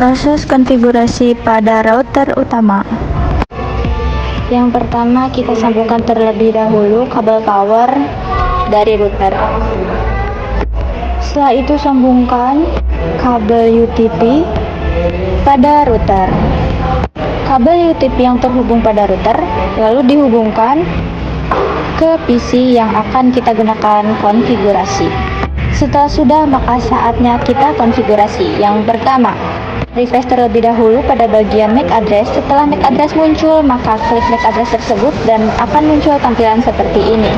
Proses konfigurasi pada router utama. Yang pertama, kita sambungkan terlebih dahulu kabel power dari router. Setelah itu sambungkan kabel UTP pada router. Kabel UTP yang terhubung pada router lalu dihubungkan ke PC yang akan kita gunakan konfigurasi. Setelah sudah, maka saatnya kita konfigurasi. Yang pertama, refresh terlebih dahulu pada bagian MAC address. Setelah MAC address muncul, maka klik MAC address tersebut dan akan muncul tampilan seperti ini.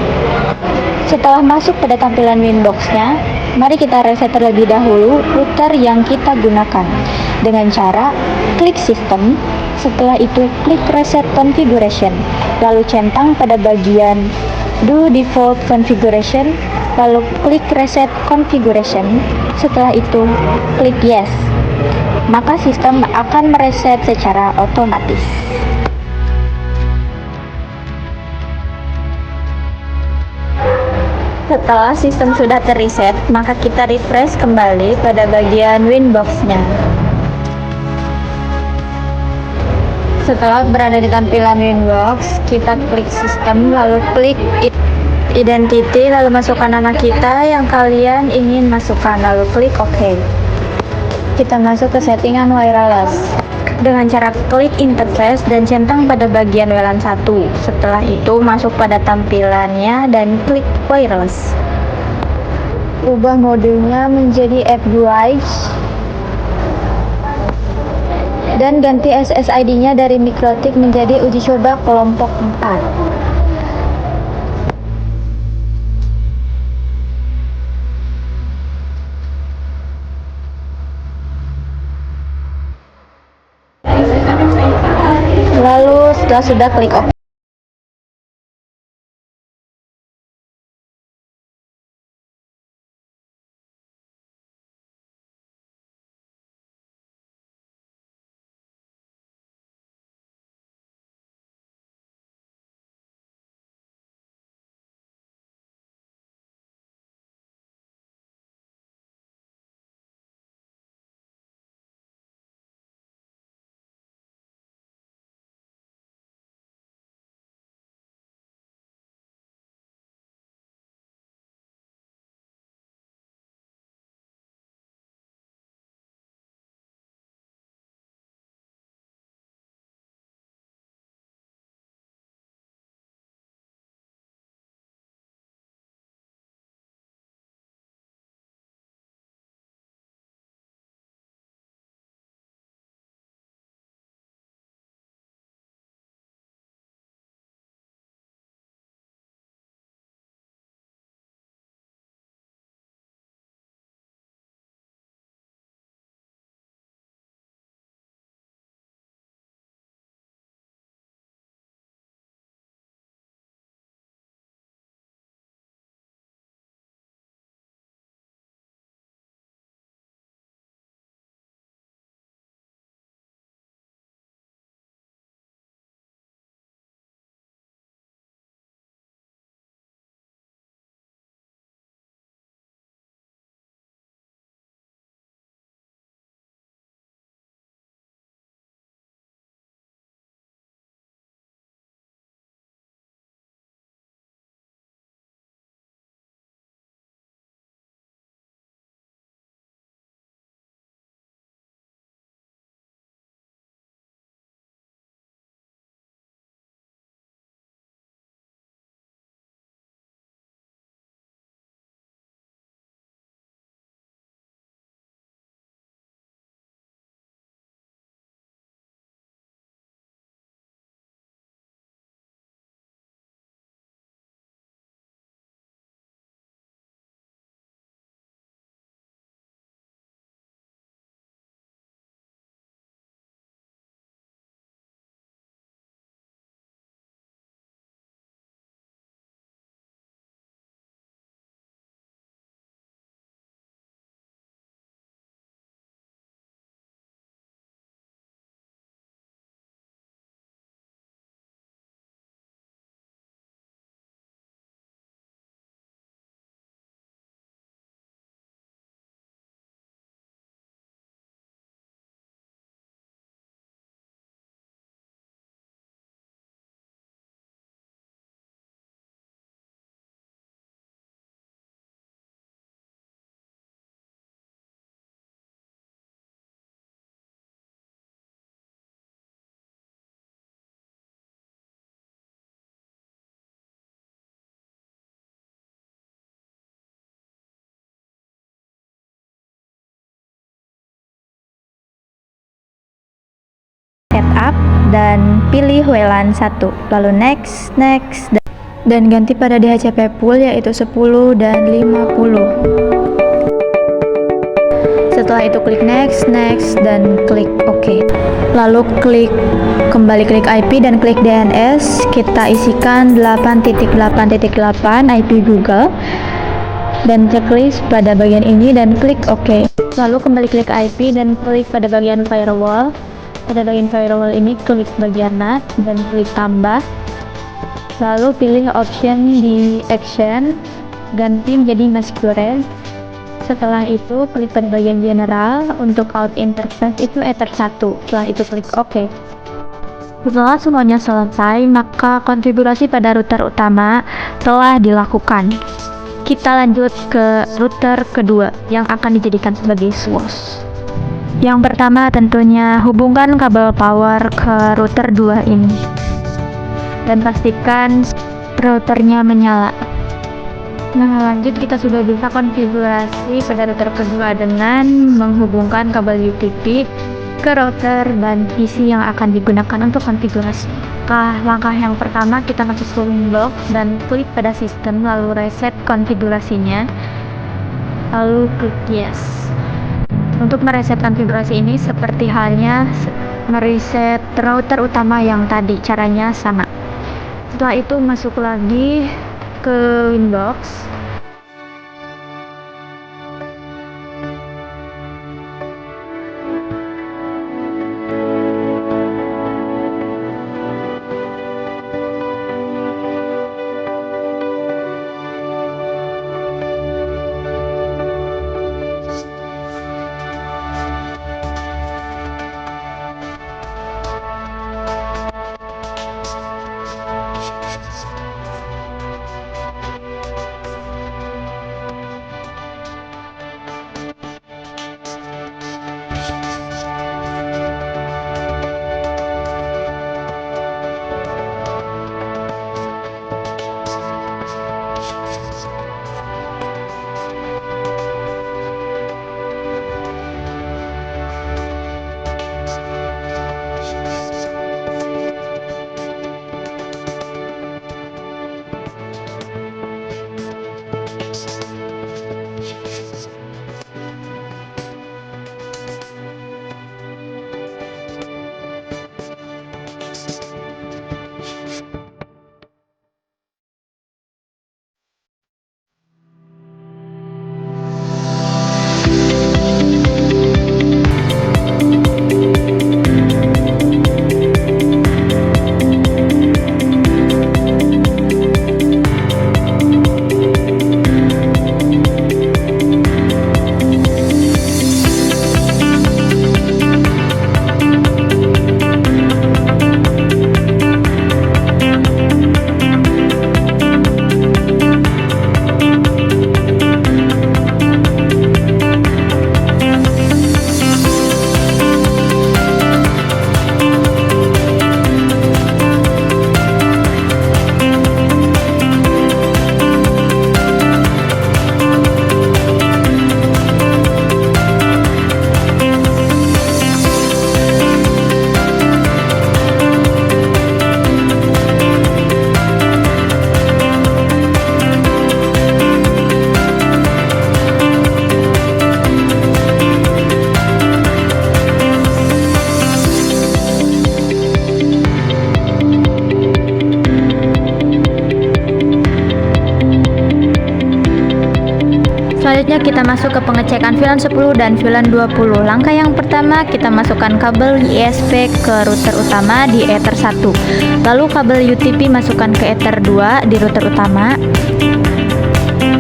Setelah masuk pada tampilan Winbox-nya, mari kita reset terlebih dahulu router yang kita gunakan dengan cara klik System. Setelah itu klik Reset Configuration, lalu centang pada bagian Do Default Configuration, lalu klik Reset Configuration. Setelah itu klik Yes, maka sistem akan mereset secara otomatis. Setelah sistem sudah terreset, maka kita refresh kembali pada bagian Winbox-nya. Setelah berada di tampilan Winbox, kita klik Sistem, lalu klik Identity, lalu masukkan nama kita yang kalian ingin masukkan, lalu klik OK. Kita masuk ke settingan wireless dengan cara klik interface dan centang pada bagian WLAN 1. Setelah itu masuk pada tampilannya dan klik wireless. Ubah modenya menjadi FWIRE dan ganti SSID-nya dari MikroTik menjadi uji coba kelompok 4. Lalu setelah sudah klik OK. backup dan pilih WLAN 1, lalu next, dan ganti pada DHCP pool yaitu 10 dan 50. Setelah itu klik next, dan klik OK. Lalu kembali klik IP dan klik DNS. Kita isikan 8.8.8 IP Google dan checklist pada bagian ini dan klik OK. Lalu kembali klik IP dan klik pada bagian firewall. Pada bagian firewall ini klik bagian NAT dan klik tambah. Lalu pilih option di action, ganti menjadi masquerade. Setelah itu klik pada bagian general, untuk out interface itu Ether 1. Setelah itu klik OK. Setelah semuanya selesai, maka konfigurasi pada router utama telah dilakukan. Kita lanjut ke router kedua yang akan dijadikan sebagai source. Yang pertama tentunya hubungkan kabel power ke router 2 ini dan pastikan routernya menyala. Nah, lanjut kita sudah bisa konfigurasi pada router kedua dengan menghubungkan kabel UTP ke router dan PC yang akan digunakan untuk konfigurasi. Langkah yang pertama, kita masuk ke Windows dan klik pada sistem, lalu reset konfigurasinya, lalu klik yes. Untuk mereset konfigurasi ini seperti halnya mereset router utama yang tadi, caranya sama. Setelah itu masuk lagi ke Windows. Selanjutnya kita masuk ke pengecekan VLAN 10 dan VLAN 20. Langkah yang pertama, kita masukkan kabel ISP ke router utama di Ether 1. Lalu kabel UTP masukkan ke Ether 2 di router utama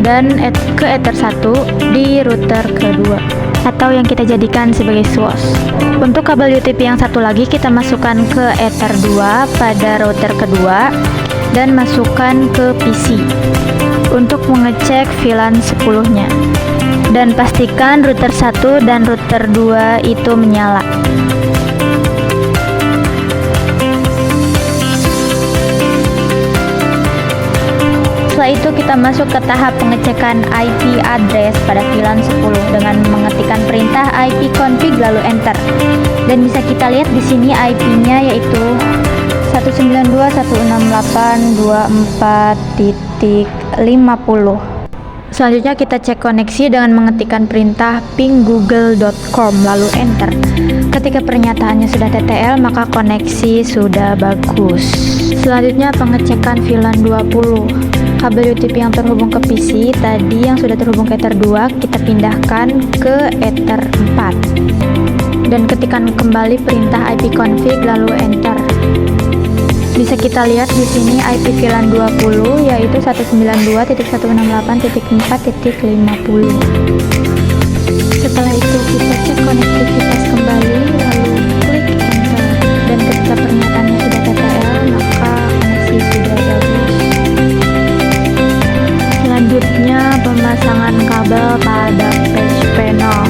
dan ke Ether 1 di router kedua atau yang kita jadikan sebagai source. Untuk kabel UTP yang satu lagi kita masukkan ke Ether 2 pada router kedua dan masukkan ke PC untuk mengecek VLAN 10-nya dan pastikan router 1 dan router 2 itu menyala. Setelah itu kita masuk ke tahap pengecekan IP address pada VLAN 10 dengan mengetikkan perintah ipconfig lalu enter. Dan bisa kita lihat di sini IP-nya yaitu 192.168.24.50. Selanjutnya kita cek koneksi dengan mengetikkan perintah ping google.com lalu enter. Ketika pernyataannya sudah TTL, maka koneksi sudah bagus. Selanjutnya pengecekan VLAN 20. Kabel UTP yang terhubung ke PC tadi yang sudah terhubung ke Ether 2 kita pindahkan ke Ether 4. Dan ketikkan kembali perintah ipconfig lalu enter. Bisa kita lihat di sini IP VLAN 20 yaitu 192.168.4.50. Setelah itu kita cek konektivitas kembali lalu klik enter. Dan ketika pernyataannya sudah TTL maka koneksi sudah bagus. Selanjutnya pemasangan kabel pada patch panel.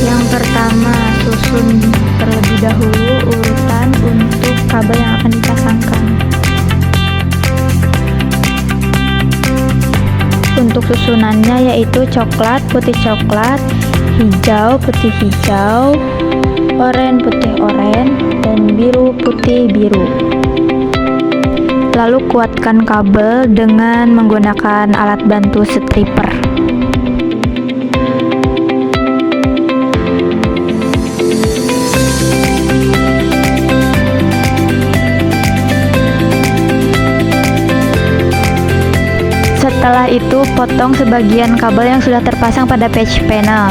Yang pertama, susun terlebih dahulu urutan untuk kabel yang akan dipasangkan. Untuk susunannya yaitu coklat, putih coklat, hijau, putih hijau, oranye, putih oranye, dan biru, putih biru. Lalu kuatkan kabel dengan menggunakan alat bantu stripper. Setelah itu, potong sebagian kabel yang sudah terpasang pada patch panel.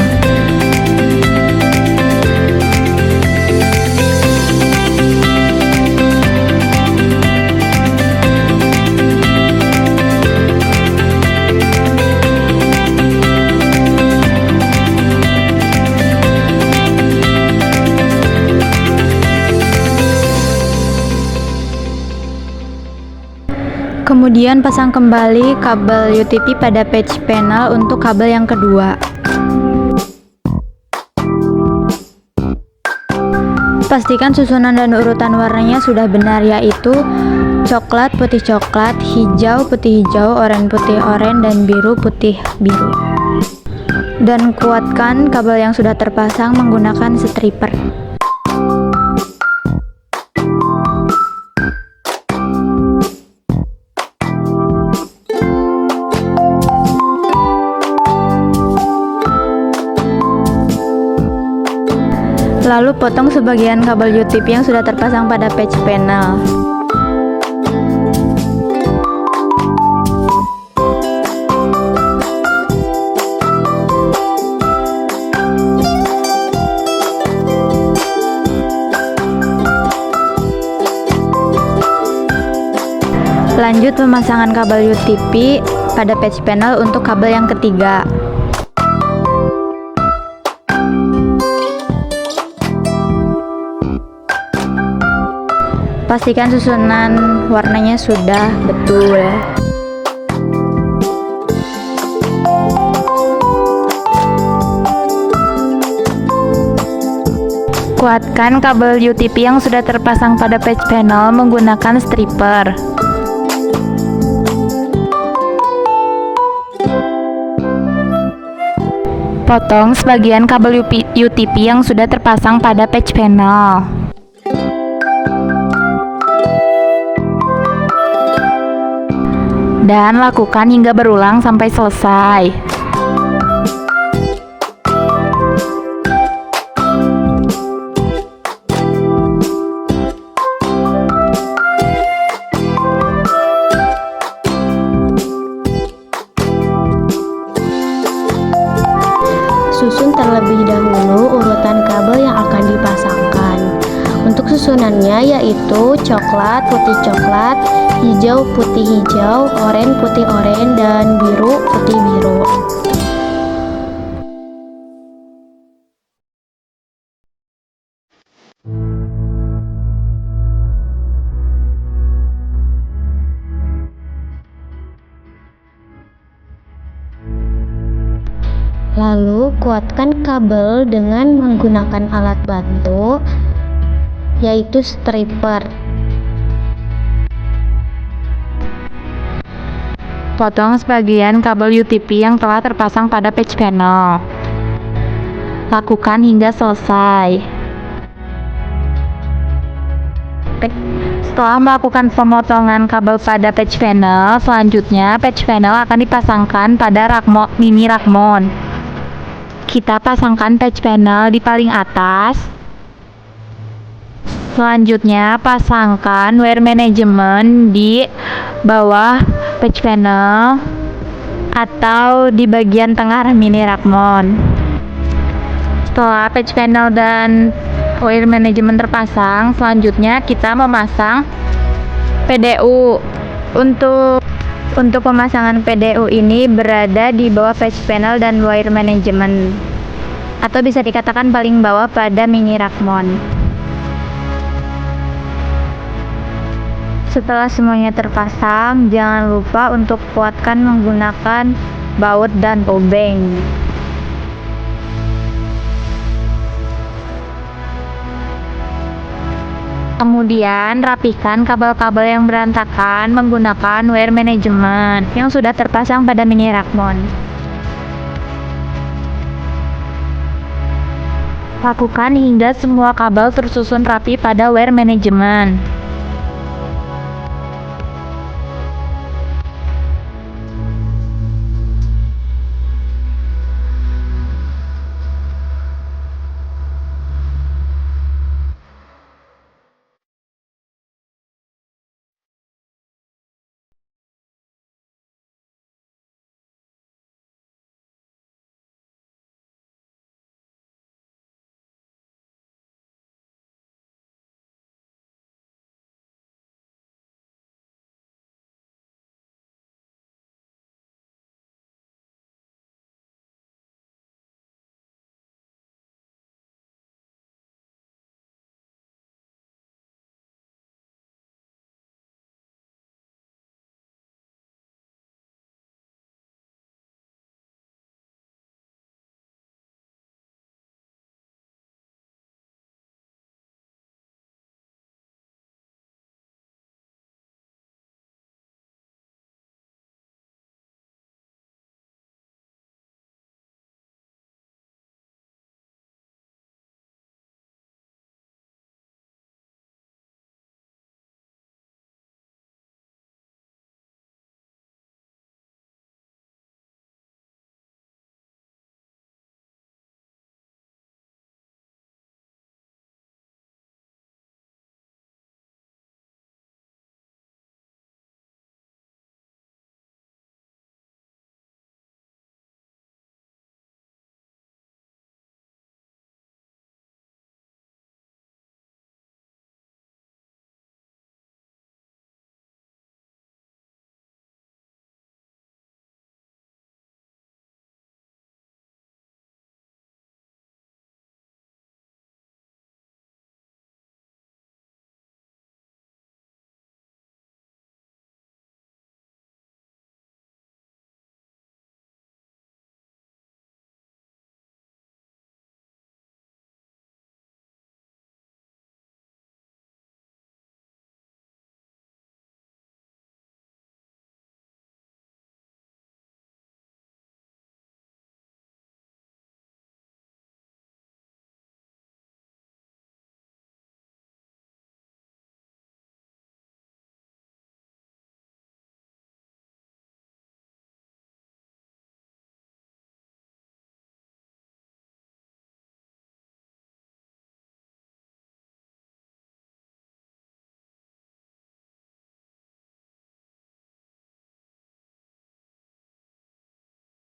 Kemudian pasang kembali kabel UTP pada patch panel untuk kabel yang kedua. Pastikan susunan dan urutan warnanya sudah benar, yaitu coklat, putih coklat, hijau, putih hijau, oranye, putih oranye, dan biru, putih biru. Dan kuatkan kabel yang sudah terpasang menggunakan stripper. Lalu potong sebagian kabel UTP yang sudah terpasang pada patch panel. Lanjut pemasangan kabel UTP pada patch panel untuk kabel yang ketiga. Pastikan susunan warnanya sudah betul. Kuatkan kabel UTP yang sudah terpasang pada patch panel menggunakan stripper. Potong sebagian kabel UTP yang sudah terpasang pada patch panel. Dan lakukan hingga berulang sampai selesai. Susun terlebih dahulu urutan kabel yang akan dipasangkan. Untuk susunannya yaitu coklat, putih coklat, hijau, putih hijau, oranye, putih oranye, dan biru, putih biru. Lalu kuatkan kabel dengan menggunakan alat bantu yaitu stripper. Potong sebagian kabel UTP yang telah terpasang pada patch panel. Lakukan hingga selesai. Setelah melakukan pemotongan kabel pada patch panel, selanjutnya patch panel akan dipasangkan pada mini rak mount. Kita pasangkan patch panel di paling atas. Selanjutnya, pasangkan wire management di bawah patch panel atau di bagian tengah mini rak mount. Setelah patch panel dan wire management terpasang, selanjutnya kita memasang PDU. Untuk pemasangan PDU ini berada di bawah patch panel dan wire management, atau bisa dikatakan paling bawah pada mini rak mount. Setelah semuanya terpasang, jangan lupa untuk kuatkan menggunakan baut dan obeng. Kemudian, rapikan kabel-kabel yang berantakan menggunakan wire management yang sudah terpasang pada mini rak mount. Lakukan hingga semua kabel tersusun rapi pada wire management.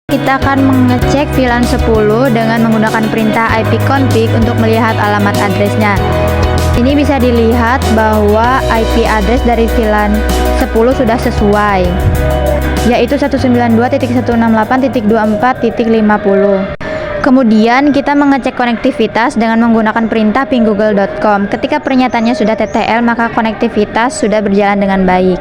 Kita akan mengecek VLAN 10 dengan menggunakan perintah ipconfig untuk melihat alamat addressnya. Ini bisa dilihat bahwa IP address dari VLAN 10 sudah sesuai, yaitu 192.168.24.50. Kemudian kita mengecek konektivitas dengan menggunakan perintah pinggoogle.com. Ketika pernyataannya sudah TTL, maka konektivitas sudah berjalan dengan baik.